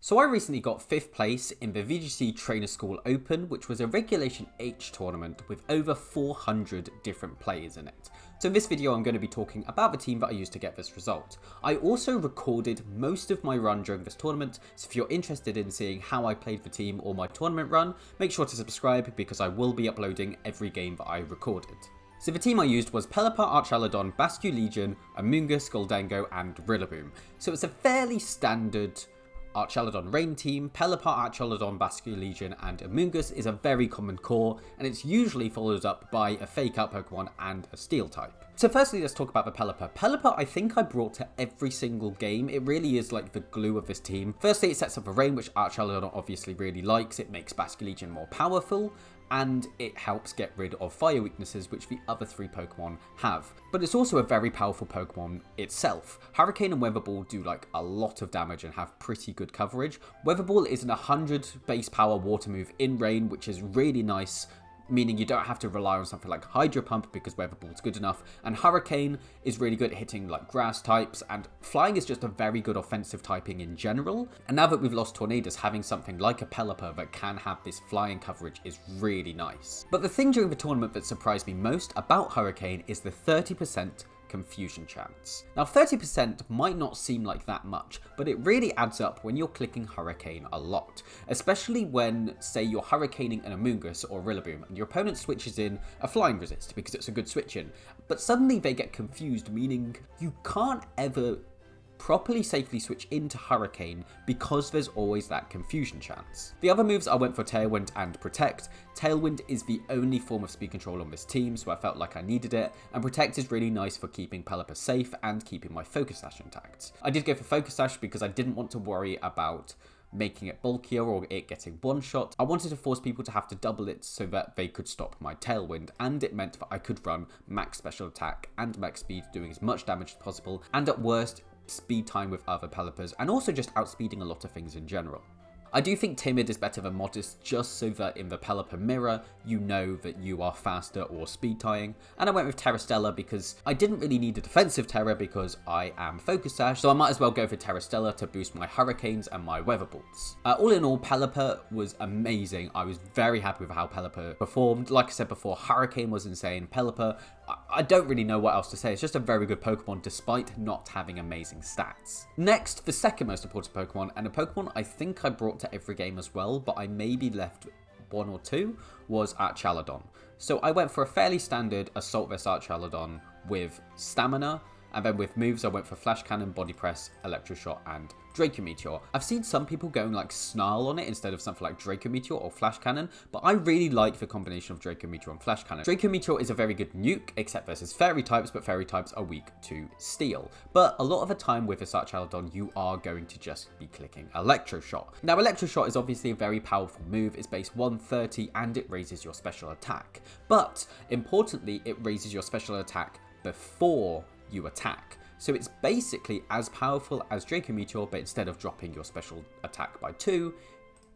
So I recently got 5th place in the VGC Trainer School Open, which was a Regulation H tournament with over 400 different players in it. So in this video I'm going to be talking about the team that I used to get this result. I also recorded most of my run during this tournament, so if you're interested in seeing how I played the team or my tournament run, make sure to subscribe because I will be uploading every game that I recorded. So the team I used was Pelliper, Archaludon, basculegeon, amoonguss, gholdengo and rillaboom. So it's a fairly standard Archaludon rain team. Pelliper, Archaludon, basculegeon and amoonguss is a very common core, and it's usually followed up by a fake out Pokemon and a steel type. So firstly, let's talk about the Pelliper. Pelliper I think I brought to every single game. It really is like the glue of this team. Firstly, it sets up a rain, which Archaludon obviously really likes. It makes basculegeon more powerful, and it helps get rid of fire weaknesses which the other 3 Pokemon have. But it's also a very powerful Pokemon itself. Hurricane and Weather Ball do like a lot of damage and have pretty good coverage. Weather Ball is an 100 base power water move in rain, which is really nice, meaning you don't have to rely on something like Hydro Pump because Weather Ball is good enough, and Hurricane is really good at hitting like grass types, and Flying is just a very good offensive typing in general. And now that we've lost Tornadus, having something like a Pelliper that can have this flying coverage is really nice. But the thing during the tournament that surprised me most about Hurricane is the 30% confusion chance. Now 30% might not seem like that much, but it really adds up when you're clicking Hurricane a lot, especially when, say, you're Hurricaning an Amoonguss or Rillaboom and your opponent switches in a Flying Resist because it's a good switch in, but suddenly they get confused, meaning you can't ever properly safely switch into Hurricane because there's always that confusion chance. The other moves I went for Tailwind and Protect. Tailwind is the only form of speed control on this team, so I felt like I needed it, and Protect is really nice for keeping Pelliper safe and keeping my Focus Sash intact. I did go for Focus Sash because I didn't want to worry about making it bulkier or it getting one-shot. I wanted to force people to have to double it so that they could stop my Tailwind, and it meant that I could run max special attack and max speed, doing as much damage as possible, and at worst, speed time with other Pellipers, and also just outspeeding a lot of things in general. I do think Timid is better than Modest, just so that in the Pelliper mirror, you know that you are faster or speed tying. And I went with Terra Stella because I didn't really need a defensive Terra because I am Focus Sash, so I might as well go for Terra Stella to boost my Hurricanes and my Weather Balls. All in all, Pelliper was amazing. I was very happy with how Pelliper performed. Like I said before, Hurricane was insane. Pelliper, I don't really know what else to say. It's just a very good Pokemon despite not having amazing stats. Next, the second most important Pokemon, and a Pokemon I think I brought to every game as well, but I maybe left 1 or 2, was Archaludon. So I went for a fairly standard Assault vs Archaludon with Stamina, and then with moves I went for Flash Cannon, Body Press, Electro Shot and Draco Meteor. I've seen some people going like Snarl on it instead of something like Draco Meteor or Flash Cannon, but I really like the combination of Draco Meteor and Flash Cannon. Draco Meteor is a very good nuke, except versus Fairy types, but Fairy types are weak to Steel. But a lot of the time with this Archaludon, you are going to just be clicking Electro Shot. Now Electro Shot is obviously a very powerful move. It's base 130 and it raises your special attack. But importantly, it raises your special attack before you attack. So it's basically as powerful as Draco Meteor, but instead of dropping your special attack by 2,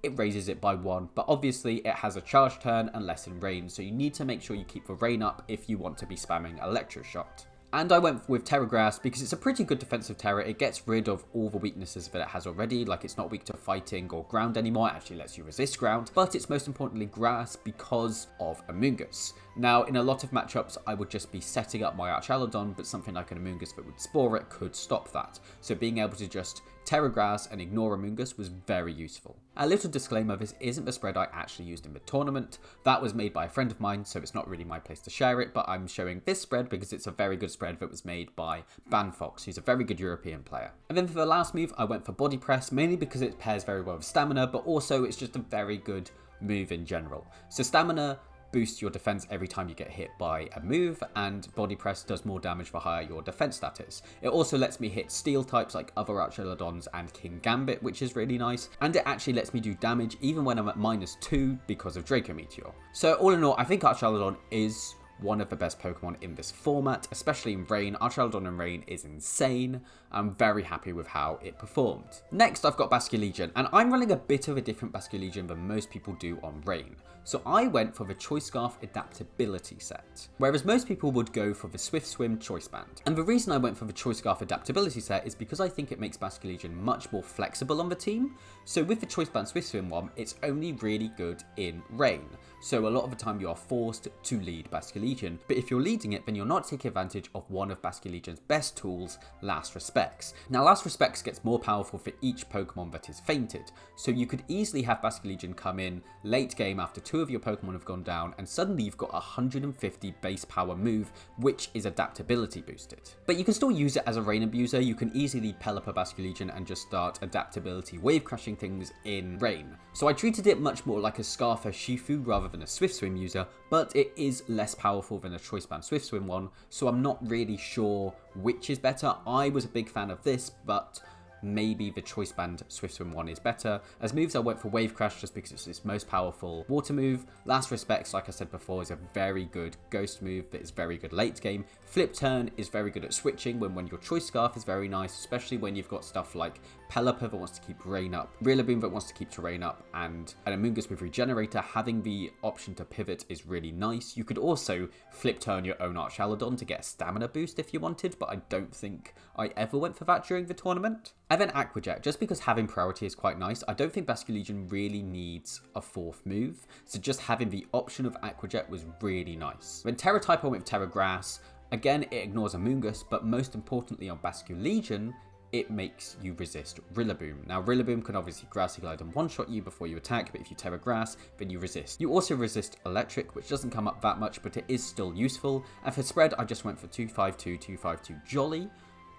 it raises it by 1. But obviously it has a charge turn and less in rain, so you need to make sure you keep the rain up if you want to be spamming Electro Shot. And I went with Terra Grass because it's a pretty good defensive Terra. It gets rid of all the weaknesses that it has already, like it's not weak to fighting or ground anymore. It actually lets you resist ground, but it's most importantly grass because of Amoonguss. Now, in a lot of matchups, I would just be setting up my Archaludon, but something like an Amoonguss that would Spore it could stop that. So being able to just Terra Grass and ignore Amoonguss was very useful. A little disclaimer, this isn't the spread I actually used in the tournament. That was made by a friend of mine, so it's not really my place to share it, but I'm showing this spread because it's a very good spread that was made by Banfox, who's a very good European player. And then for the last move, I went for Body Press, mainly because it pairs very well with Stamina, but also it's just a very good move in general. So Stamina boosts your defense every time you get hit by a move, and Body Press does more damage the higher your defense stat is. It also lets me hit steel types like other Archaludons and King Gambit, which is really nice, and it actually lets me do damage even when I'm at -2 because of Draco Meteor. So all in all, I think Archaludon is one of the best Pokemon in this format, especially in Rain. Archaludon in Rain is insane. I'm very happy with how it performed. Next, I've got Basculegion, and I'm running a bit of a different Basculegion than most people do on Rain. So I went for the Choice Scarf Adaptability set, whereas most people would go for the Swift Swim Choice Band. And the reason I went for the Choice Scarf Adaptability set is because I think it makes Basculegion much more flexible on the team. So with the Choice Band Swift Swim one, it's only really good in Rain. So a lot of the time you are forced to lead Basculegion, but if you're leading it, then you're not taking advantage of one of Basculegion's best tools, Last Respects. Now Last Respects gets more powerful for each Pokemon that is fainted, so you could easily have Basculegion come in late game after 2 of your Pokemon have gone down, and suddenly you've got a 150 base power move, which is adaptability boosted. But you can still use it as a Rain abuser. You can easily Pelliper Basculegion and just start adaptability wave crashing things in Rain. So I treated it much more like a Scarf urshifu rather than a Swift Swim user, but it is less powerful than a Choice Band Swift Swim one, so I'm not really sure which is better. I was a big fan of this, but maybe the Choice Band Swift Swim one is better. As moves, I went for Wave Crash just because it's its most powerful water move. Last Respects, like I said before, is a very good ghost move that is very good late game. Flip Turn is very good at switching when your Choice Scarf is very nice, especially when you've got stuff like Pelliper that wants to keep Rain up, Rillaboom that wants to keep Terrain up, and an amoonguss with Regenerator. Having the option to pivot is really nice. You could also Flip Turn your own Archaludon to get a stamina boost if you wanted, but I don't think I ever went for that during the tournament. And then Aqua Jet, just because having priority is quite nice, I don't think Basculegion really needs a 4th move, so just having the option of Aqua Jet was really nice. Then Terra type I went with Terra Grass. Again, it ignores Amoonguss, but most importantly on Basculegion, it makes you resist Rillaboom. Now, Rillaboom can obviously Grassy Glide and one-shot you before you attack, but if you Terra Grass, then you resist. You also resist Electric, which doesn't come up that much, but it is still useful. And for spread, I just went for 252, 252 Jolly.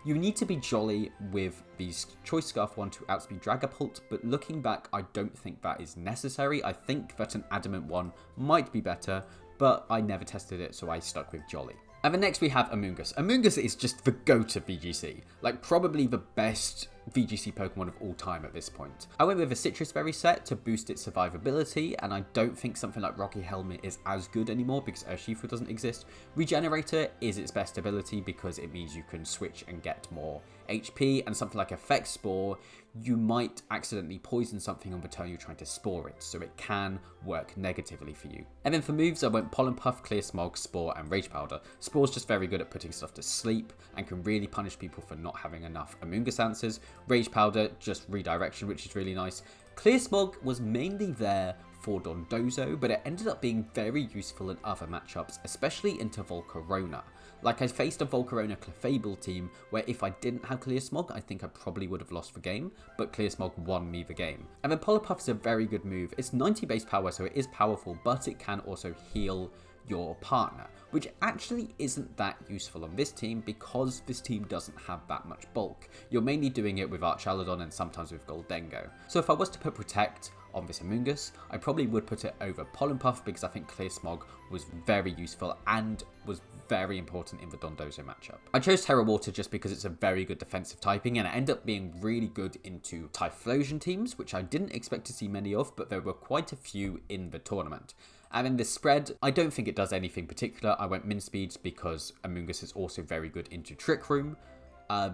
You need to be Jolly with the Choice Scarf one to outspeed Dragapult, but looking back, I don't think that is necessary. I think that an Adamant one might be better, but I never tested it, so I stuck with Jolly. And then next we have Amoonguss. Amoonguss is just the go-to VGC, like probably the best VGC Pokemon of all time at this point. I went with a Citrus Berry set to boost its survivability, and I don't think something like Rocky Helmet is as good anymore because Urshifu doesn't exist. Regenerator is its best ability because it means you can switch and get more HP, and something like Effect Spore, you might accidentally poison something on the turn you're trying to spore it, so it can work negatively for you. And then for moves, I went Pollen Puff, Clear Smog, Spore, and Rage Powder. Spore's just very good at putting stuff to sleep and can really punish people for not having enough Amoonguss answers. Rage Powder, just redirection, which is really nice. Clear Smog was mainly there for Dondozo, but it ended up being very useful in other matchups, especially into Volcarona. Like, I faced a Volcarona Clefable team where if I didn't have Clear Smog, I think I probably would have lost the game, but Clear Smog won me the game. And then Polypuff is a very good move. It's 90 base power, so it is powerful, but it can also heal your partner, which actually isn't that useful on this team because this team doesn't have that much bulk. You're mainly doing it with Archaludon and sometimes with Gholdengo. So if I was to put Protect on this Amoonguss, I probably would put it over Pollen Puff because I think Clear Smog was very useful and was very important in the Dondozo matchup. I chose Terra Water just because it's a very good defensive typing, and it ended up being really good into Typhlosion teams, which I didn't expect to see many of, but there were quite a few in the tournament. And in this spread, I don't think it does anything particular. I went Min Speeds because Amoonguss is also very good into Trick Room.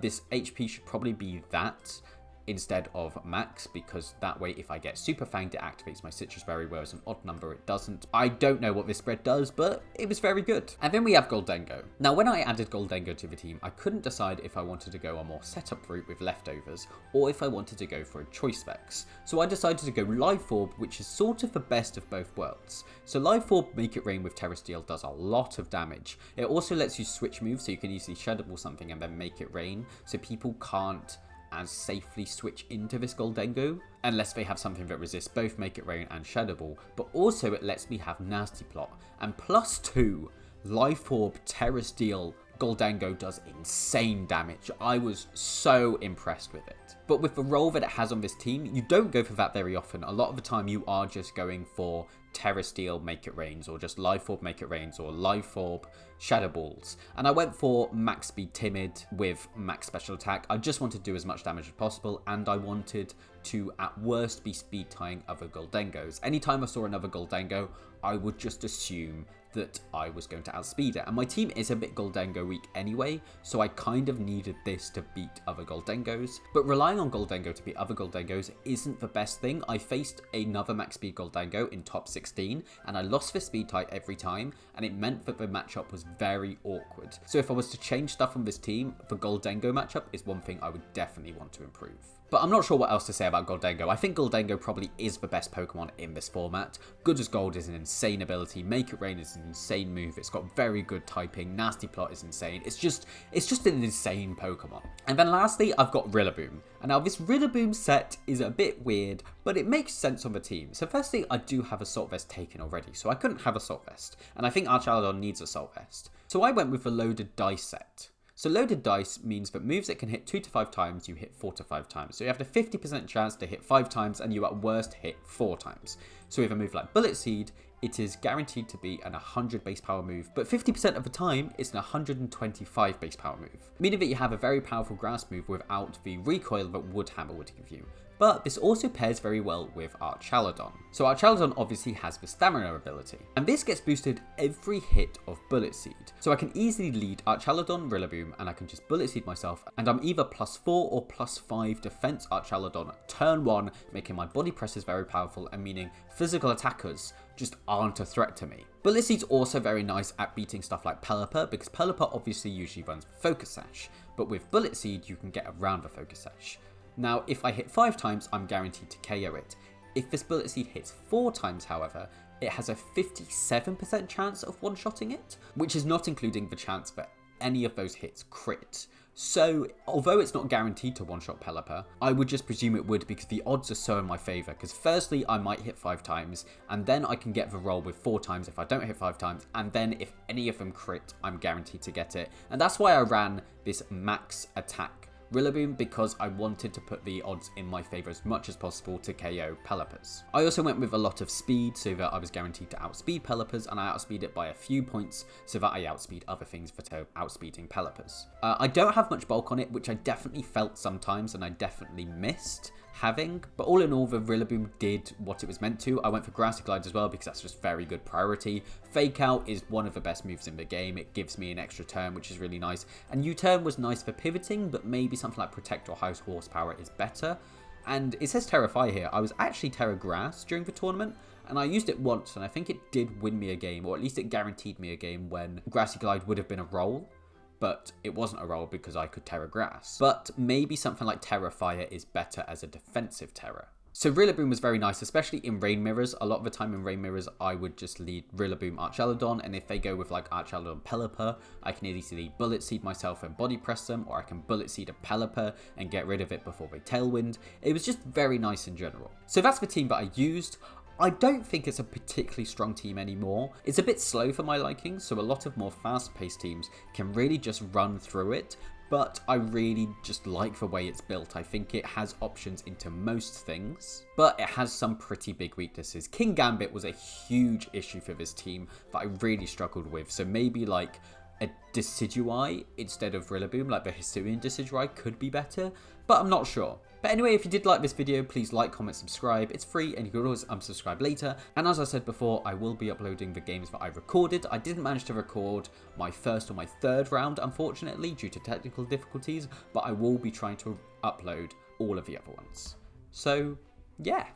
This HP should probably be that instead of max, because that way if I get Super Fanged, it activates my Citrus Berry, whereas an odd number it doesn't. I don't know what this spread does, but it was very good. And then we have Gholdengo. Now, when I added Gholdengo to the team, I couldn't decide if I wanted to go a more setup route with leftovers, or if I wanted to go for a choice specs. So I decided to go Life Orb, which is sort of the best of both worlds. So Life Orb, Make It Rain with Terra Steel does a lot of damage. It also lets you switch moves, so you can easily Shadow Ball something and then Make It Rain, so people can't as safely switch into this Gholdengo unless they have something that resists both Make It Rain and Shadow Ball. But also it lets me have Nasty Plot, and +2 Life Orb Terra Steel Gholdengo does insane damage. I was so impressed with it. But with the role that it has on this team, you don't go for that very often. A lot of the time you are just going for Terra Steel Make It Rains, or just Life Orb Make It Rains, or Life Orb Shadow Balls. And I went for Max Speed Timid with Max Special Attack. I just wanted to do as much damage as possible, and I wanted to at worst be speed tying other Gholdengos. Anytime I saw another Gholdengo, I would just assume that I was going to outspeed it. And my team is a bit Gholdengo weak anyway, so I kind of needed this to beat other Gholdengos. But relying on Gholdengo to beat other Gholdengos isn't the best thing. I faced another max speed Gholdengo in top 16, and I lost for speed type every time, and it meant that the matchup was very awkward. So if I was to change stuff on this team, the Gholdengo matchup is one thing I would definitely want to improve. But I'm not sure what else to say about Gholdengo. I think Gholdengo probably is the best Pokemon in this format. Good as Gold is an insane ability, Make It Rain is an insane move, it's got very good typing, Nasty Plot is insane, it's just an insane Pokemon. And then lastly, I've got Rillaboom. And now this Rillaboom set is a bit weird, but it makes sense on the team. So firstly, I do have Assault Vest taken already, so I couldn't have Assault Vest. And I think Archaludon needs Assault Vest. So I went with the Loaded Dice set. So loaded dice means that moves that can hit 2 to 5 times, you hit 4 to 5 times. So you have a 50% chance to hit 5 times and you at worst hit 4 times. So with a move like Bullet Seed, it is guaranteed to be an 100 base power move, but 50% of the time it's an 125 base power move. Meaning that you have a very powerful grass move without the recoil that Wood Hammer would give you. But this also pairs very well with Archaludon. So Archaludon obviously has the stamina ability, and this gets boosted every hit of Bullet Seed. So I can easily lead Archaludon Rillaboom, and I can just Bullet Seed myself, and I'm either +4 or +5 defense Archaludon turn 1, making my body presses very powerful and meaning physical attackers just aren't a threat to me. Bullet Seed's also very nice at beating stuff like Pelliper, because Pelliper obviously usually runs Focus Sash, but with Bullet Seed you can get around the Focus Sash. Now, if I hit 5 times, I'm guaranteed to KO it. If this Bullet Seed hits 4 times, however, it has a 57% chance of one-shotting it, which is not including the chance that any of those hits crit. So, although it's not guaranteed to one-shot Pelliper, I would just presume it would because the odds are so in my favour, because firstly, I might hit 5 times, and then I can get the roll with 4 times if I don't hit 5 times, and then if any of them crit, I'm guaranteed to get it. And that's why I ran this max attack Rillaboom, because I wanted to put the odds in my favour as much as possible to KO Pellipers. I also went with a lot of speed so that I was guaranteed to outspeed Pellipers, and I outspeed it by a few points so that I outspeed other things that are outspeeding Pellipers. I don't have much bulk on it, which I definitely felt sometimes and I definitely missed having, but all in all the Rillaboom did what it was meant to. I went for Grassy Glide as well because that's just very good priority. Fake Out is one of the best moves in the game. It gives me an extra turn, which is really nice, and U-turn was nice for pivoting, but maybe something like Protect or High Horsepower is better. And it says Terra Fire here. I was actually Terra Grass during the tournament, and I used it once, and I think it did win me a game, or at least it guaranteed me a game when Grassy Glide would have been a roll. But it wasn't a roll because I could Terra Grass. But maybe something like Terra Fire is better as a defensive Terra. So Rillaboom was very nice, especially in Rain Mirrors. A lot of the time in Rain Mirrors, I would just lead Rillaboom Archaludon, and if they go with like Archaludon Pelliper, I can easily Bullet Seed myself and Body Press them, or I can Bullet Seed a Pelliper and get rid of it before they Tailwind. It was just very nice in general. So that's the team that I used. I don't think it's a particularly strong team anymore. It's a bit slow for my liking, so a lot of more fast-paced teams can really just run through it, but I really just like the way it's built. I think it has options into most things, but it has some pretty big weaknesses. King Gambit was a huge issue for this team that I really struggled with, so maybe like a Decidueye instead of Rillaboom, like the Hisuian Decidueye could be better, but I'm not sure. But anyway, if you did like this video, please like, comment, subscribe. It's free and you can always unsubscribe later. And as I said before, I will be uploading the games that I recorded. I didn't manage to record my first or my third round, unfortunately, due to technical difficulties, but I will be trying to upload all of the other ones. So, yeah.